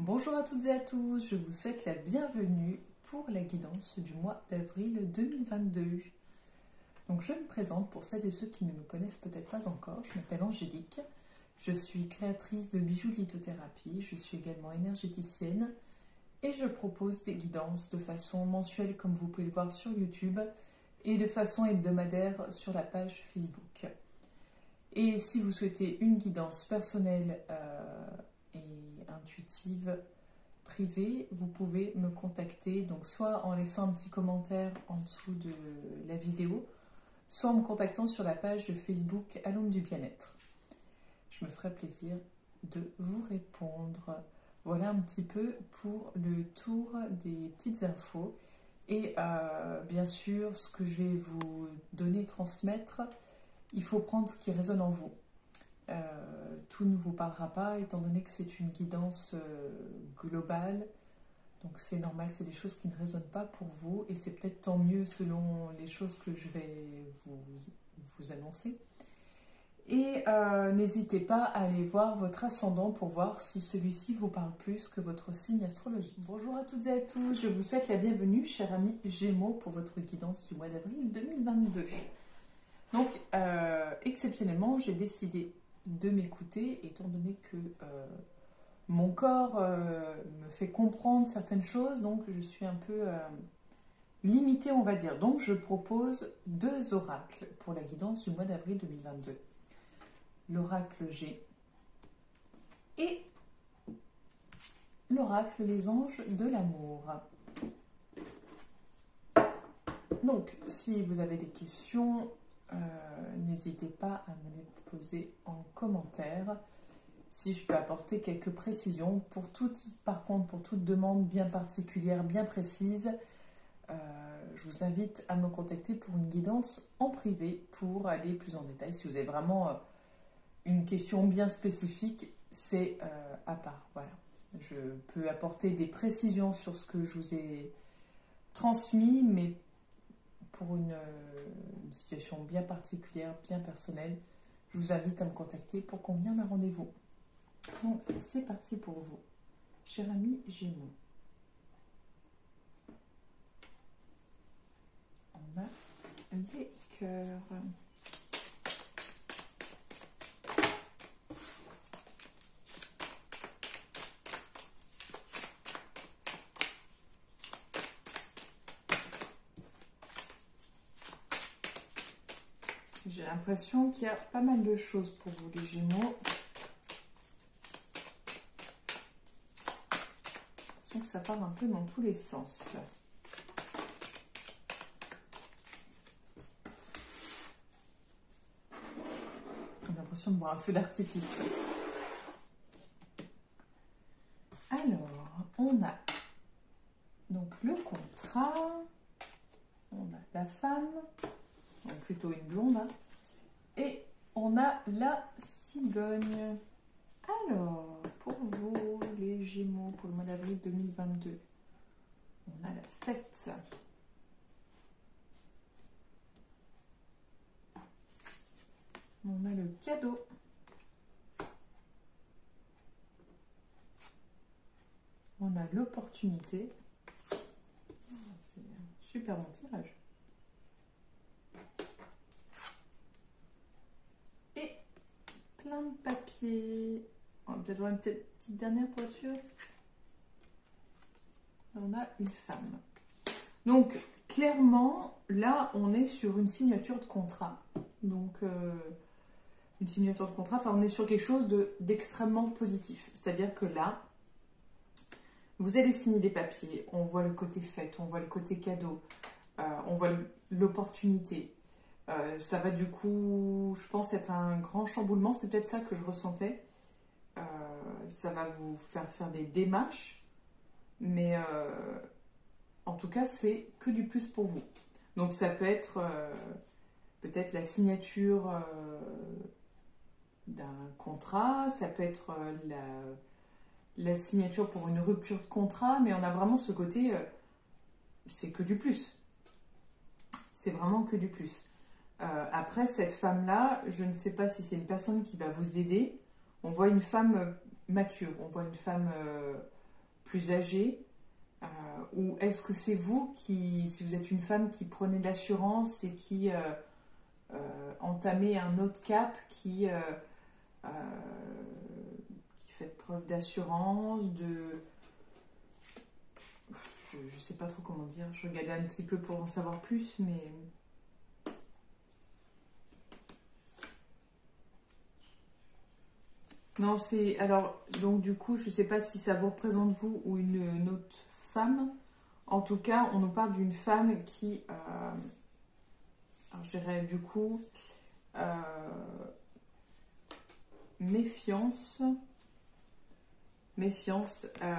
Bonjour à toutes et à tous, je vous souhaite la bienvenue pour la guidance du mois d'avril 2022. Donc je me présente pour celles et ceux qui ne me connaissent peut-être pas encore, je m'appelle Angélique, je suis créatrice de bijoux de lithothérapie, je suis également énergéticienne et je propose des guidances de façon mensuelle comme vous pouvez le voir sur YouTube et de façon hebdomadaire sur la page Facebook. Et si vous souhaitez une guidance personnelle et intuitive privée, vous pouvez me contacter, donc soit en laissant un petit commentaire en dessous de la vidéo, soit en me contactant sur la page Facebook à l'ombre du bien-être. Je me ferai plaisir de vous répondre. Voilà un petit peu pour le tour des petites infos. Et bien sûr, ce que je vais vous donner, transmettre, il faut prendre ce qui résonne en vous. Tout ne vous parlera pas, étant donné que c'est une guidance globale. Donc c'est normal, c'est des choses qui ne résonnent pas pour vous. Et c'est peut-être tant mieux selon les choses que je vais vous annoncer. Et n'hésitez pas à aller voir votre ascendant pour voir si celui-ci vous parle plus que votre signe astrologique. Bonjour à toutes et à tous, je vous souhaite la bienvenue, chers amis Gémeaux, pour votre guidance du mois d'avril 2022. Donc, exceptionnellement, j'ai décidé de m'écouter, étant donné que mon corps me fait comprendre certaines choses, donc je suis un peu limitée, on va dire. Donc, je propose 2 oracles pour la guidance du mois d'avril 2022. L'oracle G et l'oracle Les Anges de l'amour. Donc, si vous avez des questions, n'hésitez pas à me les poser en commentaire. Si je peux apporter quelques précisions, par contre, pour toute demande bien particulière, bien précise, je vous invite à me contacter pour une guidance en privé pour aller plus en détail. Si vous avez vraiment une question bien spécifique, c'est à part. Voilà. Je peux apporter des précisions sur ce que je vous ai transmis, mais pour une situation bien particulière, bien personnelle, je vous invite à me contacter pour convenir d'un rendez-vous. Donc, c'est parti pour vous, cher ami Gémeaux. On a les cœurs. J'ai l'impression qu'il y a pas mal de choses pour vous, les Gémeaux. J'ai l'impression que ça part un peu dans tous les sens. J'ai l'impression de voir un feu d'artifice. Alors, on a donc le contrat, on a la femme, donc plutôt une blonde, hein, et on a la cigogne. Alors, pour vous, les Gémeaux, pour le mois d'avril 2022, on a la fête. On a le cadeau. On a l'opportunité. C'est un super bon tirage. Et plein de papiers. On va peut-être voir une petite dernière pour être sûr. On a une femme. Donc, clairement, là, on est sur une signature de contrat. Donc, une signature de contrat, enfin, on est sur quelque chose d'extrêmement positif. C'est-à-dire que là, vous allez signer des papiers, on voit le côté fête, on voit le côté cadeau, on voit l'opportunité. Ça va du coup, je pense, être un grand chamboulement. C'est peut-être ça que je ressentais. Ça va vous faire des démarches, mais en tout cas, c'est que du plus pour vous. Donc ça peut être peut-être la signature d'un contrat, ça peut être la signature pour une rupture de contrat, mais on a vraiment ce côté, c'est que du plus. C'est vraiment que du plus. Après, cette femme-là, je ne sais pas si c'est une personne qui va vous aider. On voit une femme mature, on voit une femme plus âgée, ou est-ce que c'est vous qui, si vous êtes une femme qui prenez de l'assurance et qui entamez un autre cap, qui fait preuve d'assurance, je ne sais pas trop comment dire, je regardais un petit peu pour en savoir plus, mais... Non, c'est... Alors, donc du coup, je ne sais pas si ça vous représente vous ou une autre femme. En tout cas, on nous parle d'une femme qui... alors, je dirais du coup... méfiance. Méfiance. Il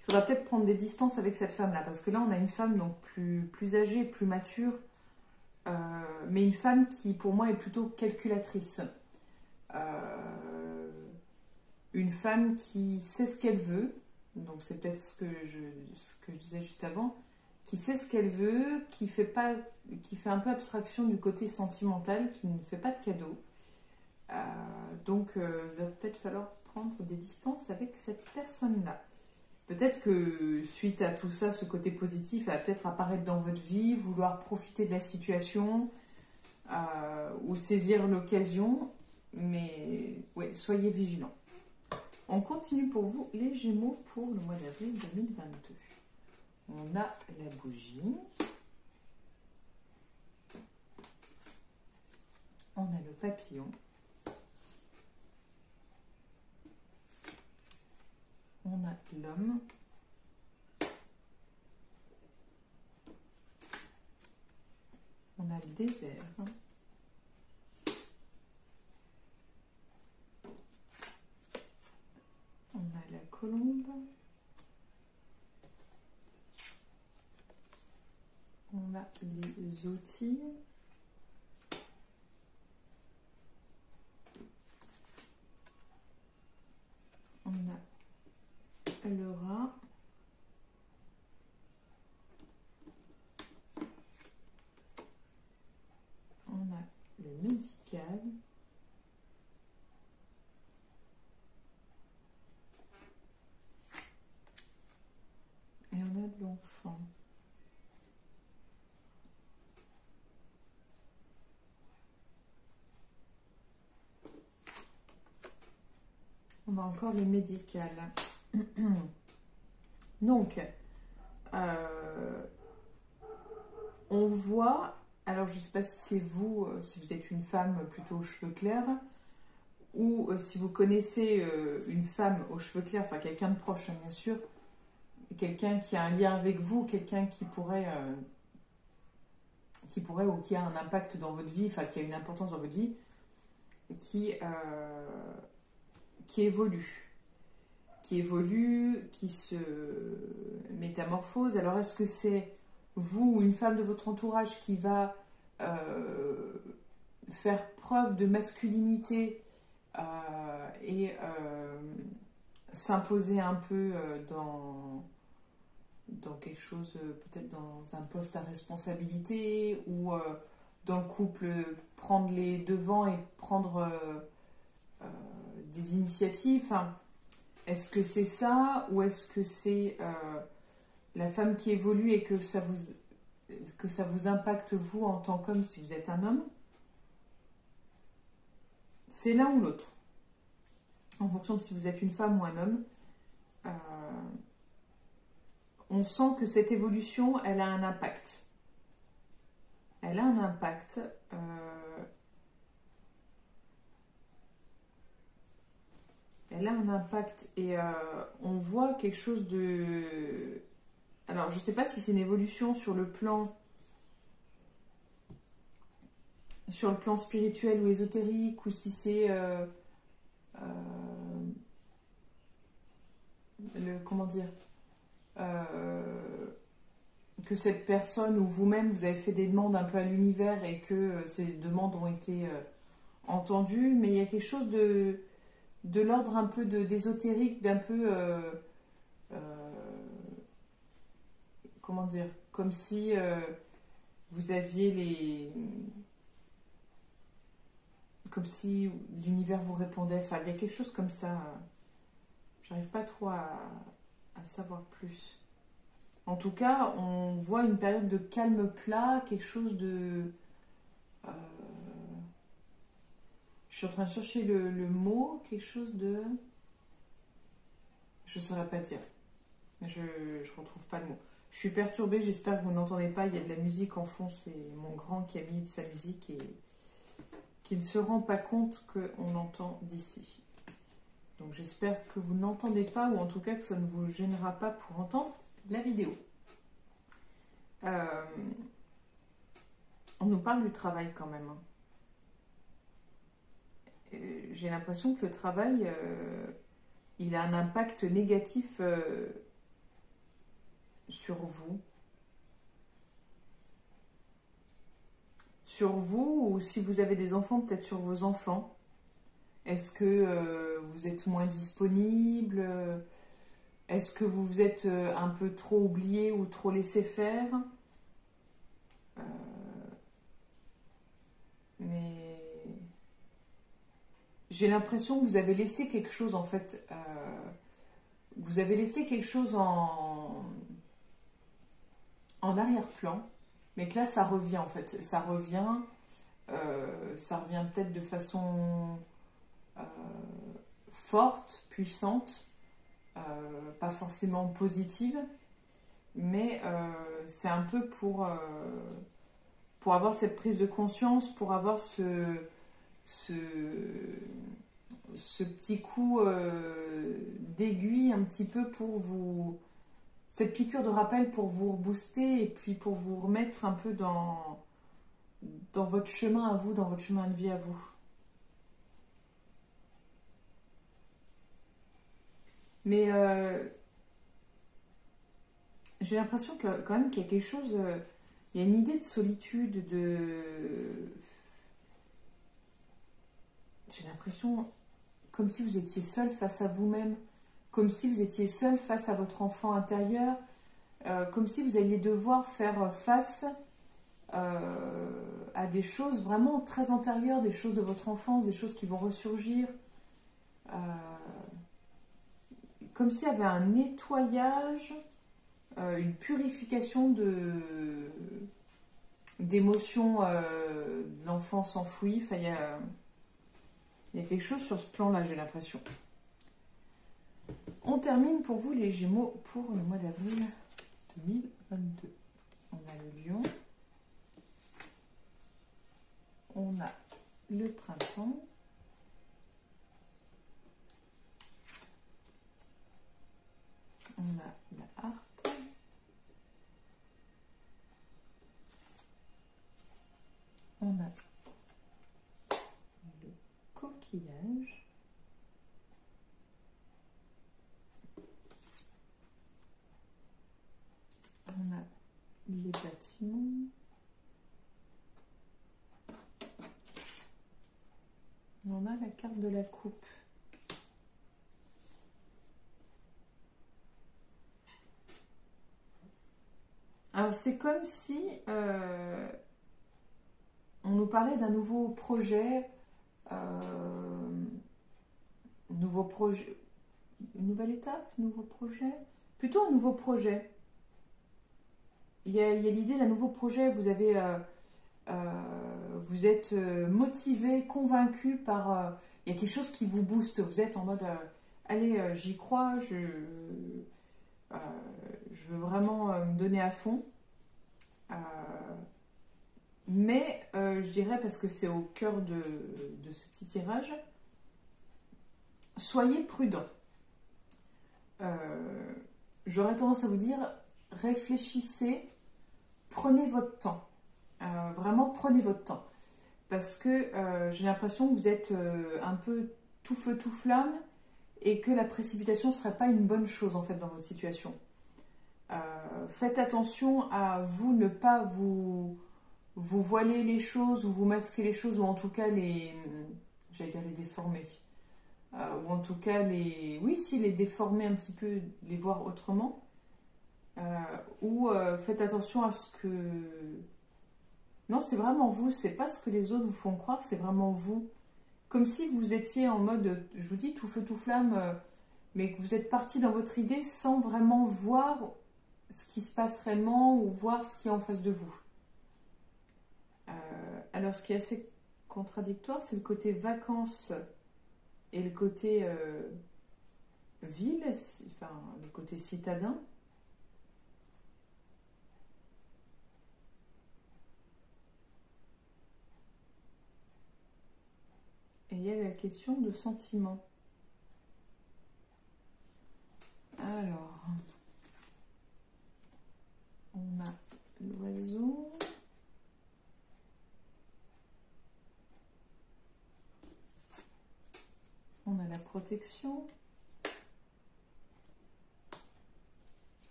faudra peut-être prendre des distances avec cette femme-là, parce que là, on a une femme donc plus âgée, plus mature, mais une femme qui, pour moi, est plutôt calculatrice. Une femme qui sait ce qu'elle veut, donc c'est peut-être ce que je disais juste avant, qui sait ce qu'elle veut, qui fait un peu abstraction du côté sentimental, qui ne fait pas de cadeaux. Donc, il va peut-être falloir prendre des distances avec cette personne-là. Peut-être que suite à tout ça, ce côté positif va peut-être apparaître dans votre vie, vouloir profiter de la situation ou saisir l'occasion, mais ouais, soyez vigilants. On continue pour vous, les Gémeaux, pour le mois d'avril 2022. On a la bougie. On a le papillon. On a l'homme. On a le désert. On a la colombe. On a les outils. On a le rat. On a le médical. Et on a de l'enfant. On a encore le médical. Donc, on voit, alors je ne sais pas si c'est vous, si vous êtes une femme plutôt aux cheveux clairs, ou si vous connaissez une femme aux cheveux clairs, enfin quelqu'un de proche, hein, bien sûr, quelqu'un qui a un lien avec vous, quelqu'un qui pourrait ou qui a un impact dans votre vie, enfin qui a une importance dans votre vie, qui évolue, qui se métamorphose. Alors est-ce que c'est vous ou une femme de votre entourage qui va faire preuve de masculinité et s'imposer un peu dans quelque chose, peut-être dans un poste à responsabilité, ou dans le couple prendre les devants et prendre des initiatives. Enfin, est-ce que c'est ça, ou est-ce que c'est la femme qui évolue et que ça vous impacte vous en tant qu'homme si vous êtes un homme? C'est l'un ou l'autre, en fonction de si vous êtes une femme ou un homme. On sent que cette évolution, elle a un impact. Elle a un impact. Elle a un impact et on voit quelque chose de... Alors, je ne sais pas si c'est une évolution sur le plan spirituel ou ésotérique, ou si c'est comment dire, que cette personne ou vous-même, vous avez fait des demandes un peu à l'univers et que ces demandes ont été entendues, mais il y a quelque chose de l'ordre un peu d'ésotérique, d'un peu... comment dire, comme si vous aviez comme si l'univers vous répondait. Enfin, il y a quelque chose comme ça. J'arrive pas trop à à savoir plus. En tout cas, on voit une période de calme plat, quelque chose de... je suis en train de chercher le mot, quelque chose de... Je ne saurais pas dire. Je ne retrouve pas le mot. Je suis perturbée, j'espère que vous n'entendez pas. Il y a de la musique en fond, c'est mon grand qui a mis de sa musique et qui ne se rend pas compte qu'on entend d'ici. Donc j'espère que vous n'entendez pas, ou en tout cas que ça ne vous gênera pas pour entendre la vidéo. On nous parle du travail quand même. J'ai l'impression que le travail, il a un impact négatif sur vous. Sur vous, ou si vous avez des enfants, peut-être sur vos enfants. Est-ce que vous êtes moins disponible? Est-ce que vous êtes un peu trop oublié ou trop laissé faire? Mais j'ai l'impression que vous avez laissé quelque chose en fait. Vous avez laissé quelque chose en arrière-plan. Mais que là, ça revient en fait. Ça revient peut-être de façon forte, puissante, pas forcément positive, mais c'est un peu pour avoir cette prise de conscience, pour avoir ce petit coup d'aiguille un petit peu pour vous... Cette piqûre de rappel pour vous rebooster et puis pour vous remettre un peu dans votre chemin à vous, dans votre chemin de vie à vous. Mais j'ai l'impression que quand même qu'il y a quelque chose, il y a une idée de solitude, j'ai l'impression comme si vous étiez seul face à vous-même, comme si vous étiez seul face à votre enfant intérieur, comme si vous alliez devoir faire face à des choses vraiment très antérieures, des choses de votre enfance, des choses qui vont ressurgir. Comme s'il y avait un nettoyage, une purification d'émotions de l'enfance enfouie. Enfin, il y a quelque chose sur ce plan-là, j'ai l'impression. On termine pour vous les Gémeaux pour le mois d'avril 2022. On a le Lion. On a le printemps. On a la harpe. On a le coquillage. On a les bâtiments. On a la carte de la coupe. Alors c'est comme si on nous parlait d'un nouveau projet, une nouvelle étape, nouveau projet, plutôt un nouveau projet. Il y a l'idée d'un nouveau projet, vous êtes motivé, convaincu par... il y a quelque chose qui vous booste, vous êtes en mode allez, j'y crois, je veux vraiment me donner à fond. Mais je dirais, parce que c'est au cœur de ce petit tirage, soyez prudent. J'aurais tendance à vous dire, réfléchissez, prenez votre temps. Vraiment, prenez votre temps. Parce que j'ai l'impression que vous êtes un peu tout feu, tout flamme et que la précipitation ne serait pas une bonne chose en fait dans votre situation. Faites attention à vous ne pas vous voiler les choses ou vous masquer les choses ou en tout cas j'allais dire les déformer. Ou en tout cas les déformer un petit peu, les voir autrement. Faites attention à ce que... Non, c'est vraiment vous, c'est pas ce que les autres vous font croire, c'est vraiment vous. Comme si vous étiez en mode, je vous dis, tout feu, tout flamme, mais que vous êtes parti dans votre idée sans vraiment voir ce qui se passe réellement ou voir ce qui est en face de vous. Alors, ce qui est assez contradictoire, c'est le côté vacances et le côté ville, enfin, le côté citadin. Et il y a la question de sentiment. Alors, on a l'oiseau. On a la protection.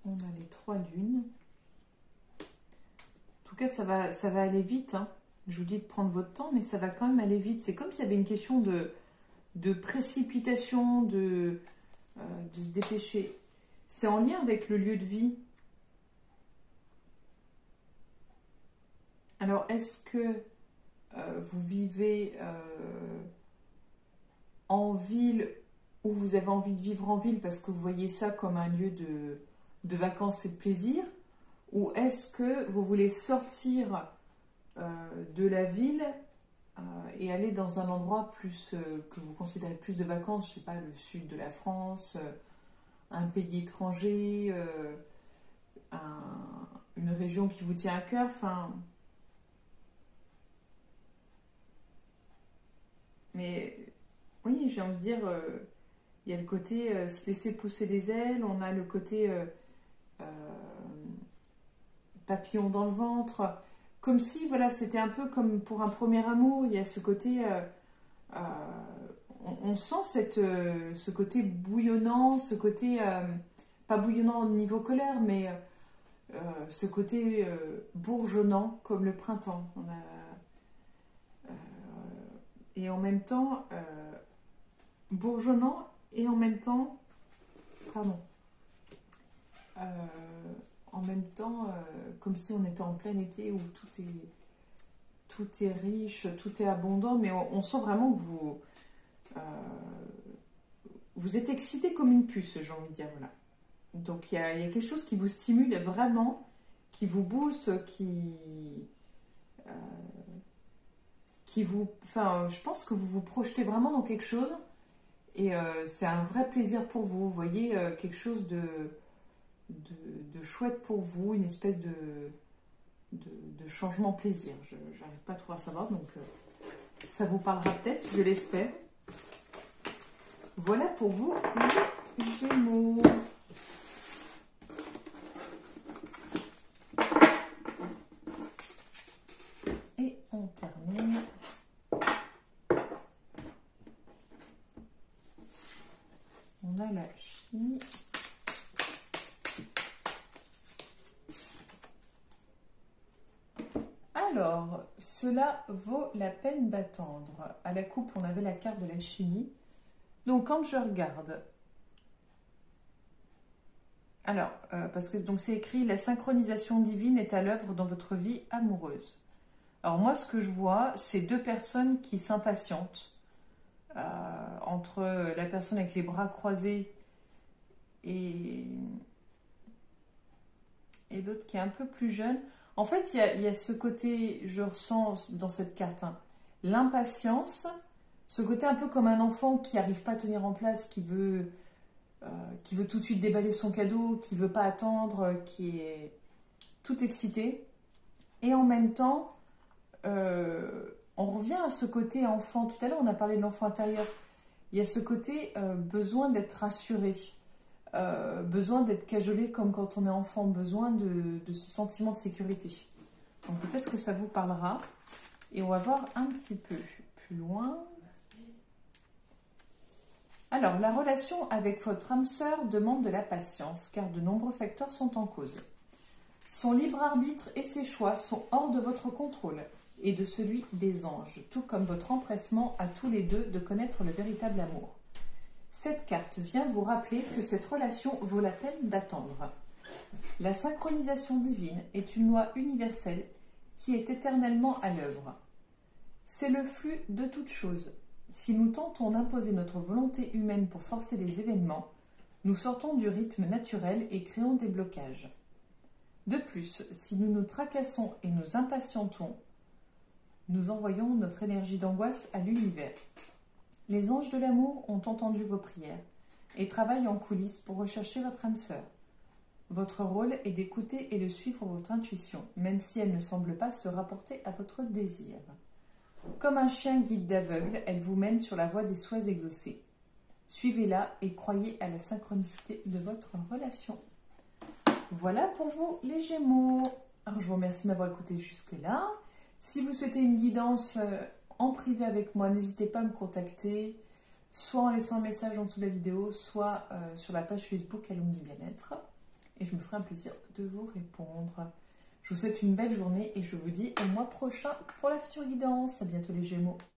On a les 3 lunes. En tout cas, ça va aller vite, hein. Je vous dis de prendre votre temps, mais ça va quand même aller vite. C'est comme s'il y avait une question de précipitation, de se dépêcher. C'est en lien avec le lieu de vie. Alors, est-ce que vous vivez en ville ou vous avez envie de vivre en ville parce que vous voyez ça comme un lieu de vacances et de plaisir? Ou est-ce que vous voulez sortir de la ville et aller dans un endroit plus que vous considérez plus de vacances, je sais pas, le sud de la France, un pays étranger, une région qui vous tient à cœur, enfin... Mais oui, j'ai envie de dire, il y a le côté se laisser pousser les ailes, on a le côté papillon dans le ventre, comme si, voilà, c'était un peu comme pour un premier amour, il y a ce côté, on sent ce côté bouillonnant, ce côté, pas bouillonnant au niveau colère, mais ce côté bourgeonnant, comme le printemps. On a, et en même temps, bourgeonnant, et en même temps, pardon, en même temps, comme si on était en plein été où tout est riche, tout est abondant, mais on sent vraiment que vous êtes excité comme une puce, j'ai envie de dire, voilà. Donc il y a quelque chose qui vous stimule vraiment, qui vous booste, qui vous... Enfin, je pense que vous vous projetez vraiment dans quelque chose, et c'est un vrai plaisir pour vous. Vous voyez quelque chose de chouette pour vous, une espèce de changement plaisir. Je n'arrive pas trop à savoir, donc ça vous parlera peut-être, je l'espère. Voilà pour vous, les Gémeaux. Et on termine. On a la chimie. Alors, cela vaut la peine d'attendre. À la coupe, on avait la carte de la chimie. Donc, quand je regarde... Alors, parce que donc c'est écrit « La synchronisation divine est à l'œuvre dans votre vie amoureuse ». Alors, moi, ce que je vois, c'est 2 personnes qui s'impatientent. Entre la personne avec les bras croisés et l'autre qui est un peu plus jeune. En fait, il y a ce côté, je ressens dans cette carte, hein, l'impatience, ce côté un peu comme un enfant qui n'arrive pas à tenir en place, qui veut tout de suite déballer son cadeau, qui ne veut pas attendre, qui est tout excité. Et en même temps, on revient à ce côté enfant. Tout à l'heure, on a parlé de l'enfant intérieur. Il y a ce côté besoin d'être rassuré, besoin d'être cajolé comme quand on est enfant, besoin de ce sentiment de sécurité. Donc peut-être que ça vous parlera. Et on va voir un petit peu plus loin. Alors, la relation avec votre âme sœur demande de la patience, car de nombreux facteurs sont en cause. Son libre arbitre et ses choix sont hors de votre contrôle et de celui des anges, tout comme votre empressement à tous les deux de connaître le véritable amour. Cette carte vient vous rappeler que cette relation vaut la peine d'attendre. La synchronisation divine est une loi universelle qui est éternellement à l'œuvre. C'est le flux de toutes choses. Si nous tentons d'imposer notre volonté humaine pour forcer les événements, nous sortons du rythme naturel et créons des blocages. De plus, si nous nous tracassons et nous impatientons, nous envoyons notre énergie d'angoisse à l'univers. Les anges de l'amour ont entendu vos prières et travaillent en coulisses pour rechercher votre âme sœur. Votre rôle est d'écouter et de suivre votre intuition, même si elle ne semble pas se rapporter à votre désir. Comme un chien guide d'aveugle, elle vous mène sur la voie des souhaits exaucés. Suivez-la et croyez à la synchronicité de votre relation. Voilà pour vous les Gémeaux. Alors, je vous remercie de m'avoir écouté jusque-là. Si vous souhaitez une guidance en privé avec moi, n'hésitez pas à me contacter, soit en laissant un message en dessous de la vidéo, soit sur la page Facebook Alum du Bien-être. Et je me ferai un plaisir de vous répondre. Je vous souhaite une belle journée et je vous dis au mois prochain pour la future guidance. À bientôt les Gémeaux.